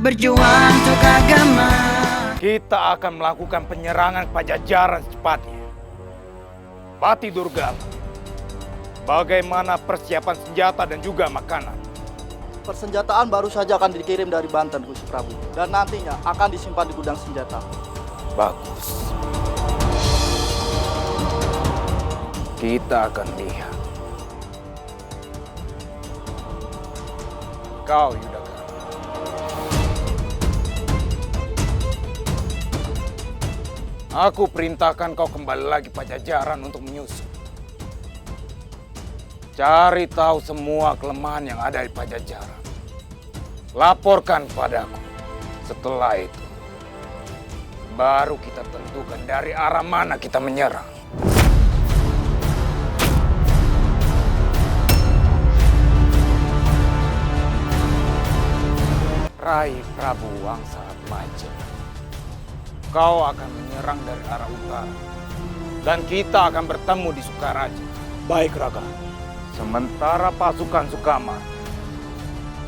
berjuang untuk agama. Kita akan melakukan penyerangan Pajajaran secepatnya. Pati Durgala, bagaimana persiapan senjata dan juga makanan? Persenjataan baru saja akan dikirim dari Banten, Gusti Prabu. Dan nantinya akan disimpan di gudang senjata. Bagus. Kita akan lihat. Kau, Yudhakara. Aku perintahkan kau kembali lagi Pajajaran untuk menyusun. Cari tahu semua kelemahan yang ada di Pajajaran. Laporkan padaku. Setelah itu, baru kita tentukan dari arah mana kita menyerang. Rai Prabu Wangsa Atmaja, kau akan menyerang dari arah utara. Dan kita akan bertemu di Sukaraja. Baik, Raka. Sementara pasukan Sukamar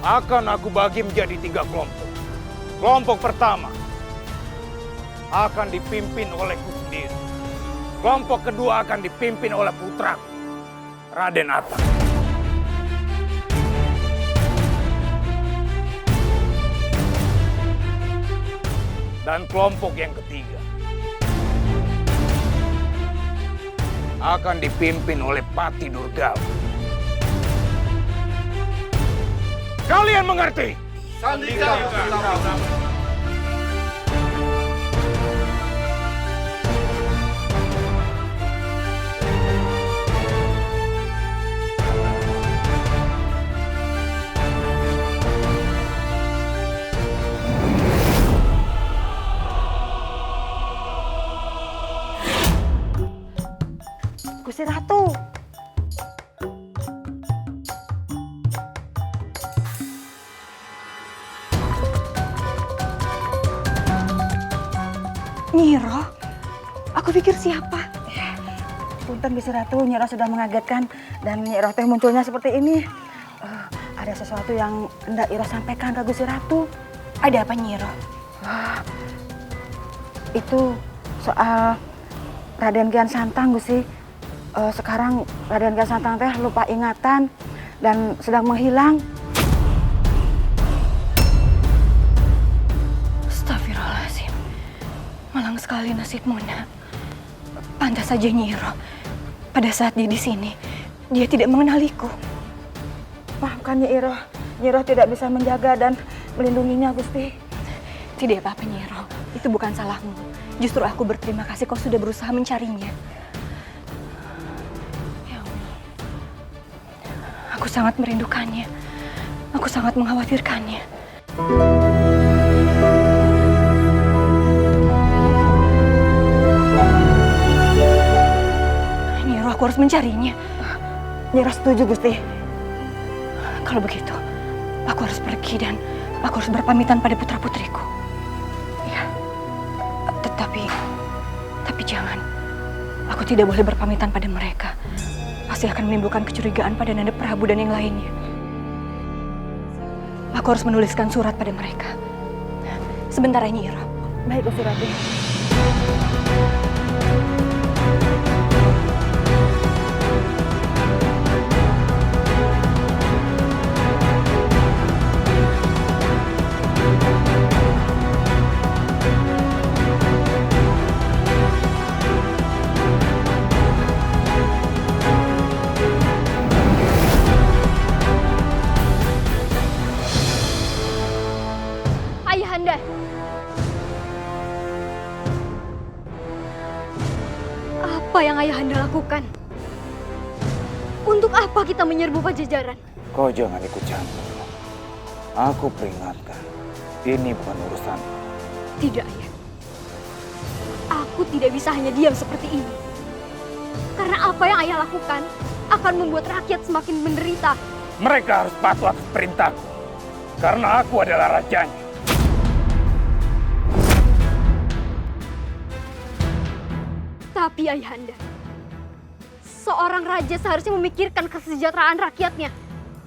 akan aku bagi menjadi 3 kelompok. Kelompok pertama akan dipimpin olehku sendiri. Kelompok kedua akan dipimpin oleh putraku, Raden Atang. Dan kelompok yang ketiga akan dipimpin oleh Pati Durgala. Kalian mengerti? Sandika, Gusti Prabu. Gusti Ratu. Nyiro, aku pikir siapa? Punten Gusti Ratu, Nyiro sudah mengagetkan dan Nyiro teh munculnya seperti ini. Ada sesuatu yang hendak Iro sampaikan ke Gusti Ratu. Ada apa Nyiro? Itu soal Raden Kian Santang, Gusti. Sekarang Raden Kian Santang teh lupa ingatan dan sedang menghilang. Astagfirullahaladzim. Malang sekali nasibmu, Nak. Pantas saja Nyiro. Pada saat dia di sini, dia tidak mengenaliku. Maafkan Nyiro. Nyiro tidak bisa menjaga dan melindunginya, Gusti. Tidak apa-apa, Nyiro. Itu bukan salahmu. Justru aku berterima kasih kau sudah berusaha mencarinya. Ya Allah. Aku sangat merindukannya. Aku sangat mengkhawatirkannya. Nyiro, aku harus mencarinya. Nyiro setuju, Gusti. Kalau begitu, aku harus pergi dan aku harus berpamitan pada putra-putriku. Ya, tapi jangan. Aku tidak boleh berpamitan pada mereka. Pasti akan menimbulkan kecurigaan pada Nanda Prabu dan yang lainnya. Aku harus menuliskan surat pada mereka. Sebentar ya, Nyiro. Baik, Gusti Ratu. Ayahanda, apa yang Ayahanda lakukan? Untuk apa kita menyerbu Pajajaran? Kau jangan ikut campur. Aku peringatkan, ini bukan urusan. Tidak, Ayah. Aku tidak bisa hanya diam seperti ini. Karena apa yang Ayah lakukan akan membuat rakyat semakin menderita. Mereka harus patuh atas perintahku, karena aku adalah rajanya. Tapi Ayahanda, seorang raja seharusnya memikirkan kesejahteraan rakyatnya,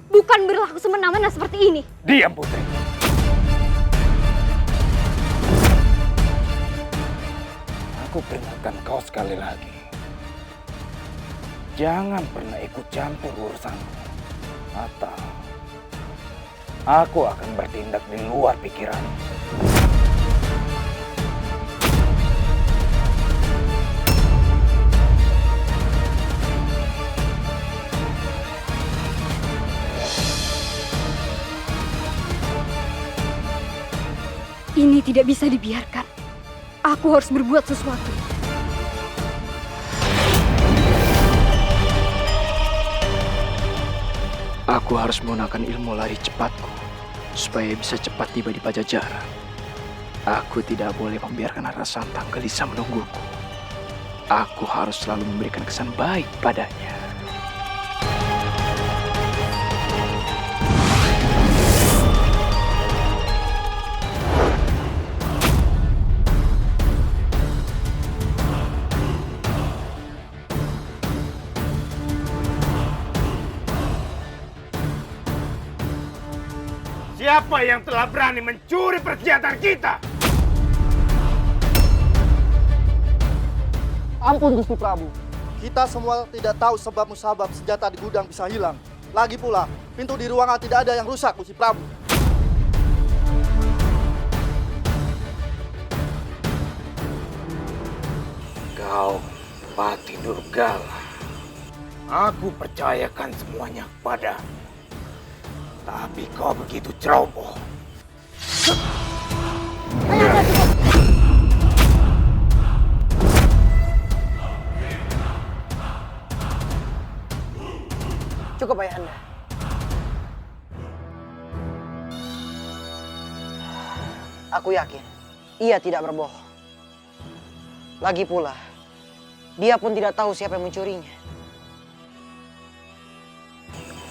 bukan berlaku semena-mena seperti ini. Diam, Putri. Aku peringatkan kau sekali lagi. Jangan pernah ikut campur urusanku. Atau aku akan bertindak di luar pikiranmu. Ini tidak bisa dibiarkan. Aku harus berbuat sesuatu. Aku harus menggunakan ilmu lari cepatku supaya bisa cepat tiba di Pajajaran. Aku tidak boleh membiarkan Rara Santang gelisah menungguku. Aku harus selalu memberikan kesan baik padanya. Siapa yang telah berani mencuri persenjataan kita? Ampun Gusti Prabu. Kita semua tidak tahu sebab musabab senjata di gudang bisa hilang. Lagi pula, pintu di ruangan tidak ada yang rusak, Gusti Prabu. Kau Pati Durgala. Aku percayakan semuanya padamu. Tapi kau begitu ceroboh. Cukup Ayahanda. Aku yakin ia tidak berbohong. Lagi pula, dia pun tidak tahu siapa yang mencurinya.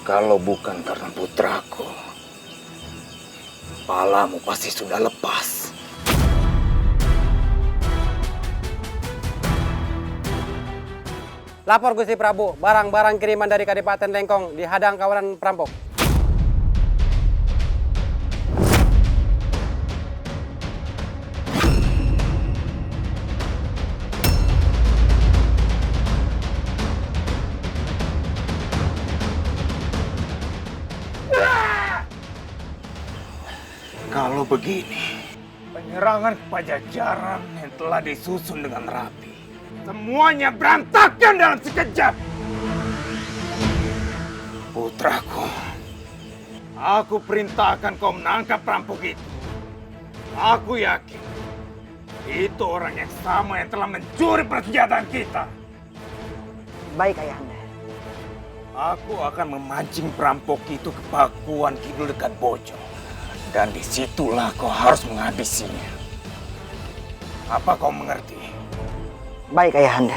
Kalau bukan karena putraku, kepalamu pasti sudah lepas. Lapor Gusti Prabu, barang-barang kiriman dari Kadipaten Lengkong dihadang kawanan perampok. Kalau begini, penyerangan Pajajaran yang telah disusun dengan rapi, semuanya berantakan dalam sekejap. Putraku, aku perintahkan kau menangkap perampok itu. Aku yakin itu orang yang sama yang telah mencuri persenjataan kita. Baik Ayahanda. Aku akan memancing perampok itu ke Pakuan Kidul dekat Bojo. Dan disitulah kau harus menghabisinya. Apa kau mengerti? Baik Ayahanda.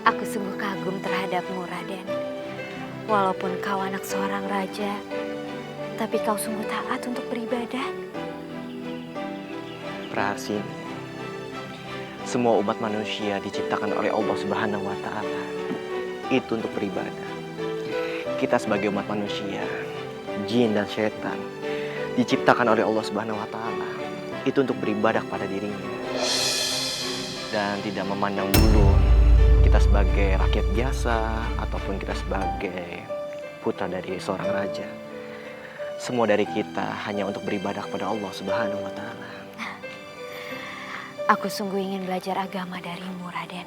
Aku sungguh kagum terhadapmu, Raden. Walaupun kau anak seorang raja, tapi kau sungguh taat untuk beribadah. Praharsini, semua umat manusia diciptakan oleh Allah Subhanahu wa Ta'ala. Itu untuk beribadah. Kita sebagai umat manusia, jin dan setan, diciptakan oleh Allah Subhanahu wa Ta'ala. Itu untuk beribadah kepada dirinya. Dan tidak memandang bulu kita sebagai rakyat biasa ataupun kita sebagai putra dari seorang raja. Semua dari kita hanya untuk beribadah kepada Allah Subhanahu wa Ta'ala. Aku sungguh ingin belajar agama darimu, Raden.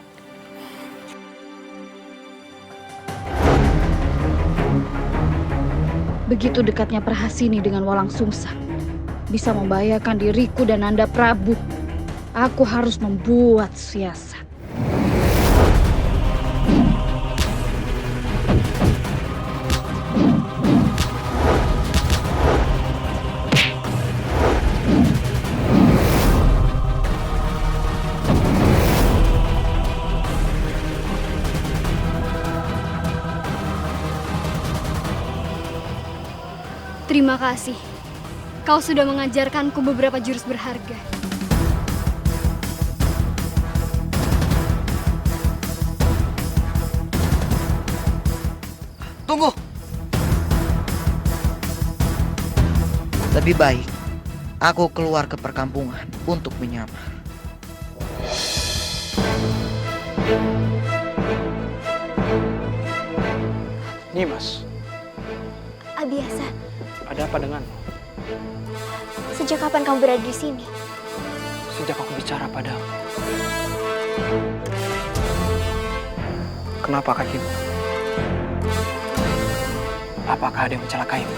Begitu dekatnya Prahasini dengan Walang Sungsang, bisa membahayakan diriku dan Nanda Prabu. Aku harus membuat siasat. Terima kasih. Kau sudah mengajarkanku beberapa jurus berharga. Lebih baik aku keluar ke perkampungan untuk menyamar. Nimas, Abiasa, ada apa denganmu? sejak kapan kamu berada di sini? Sejak aku bicara padamu. Kenapa kakimu? Apakah ada yang mencelakaimu?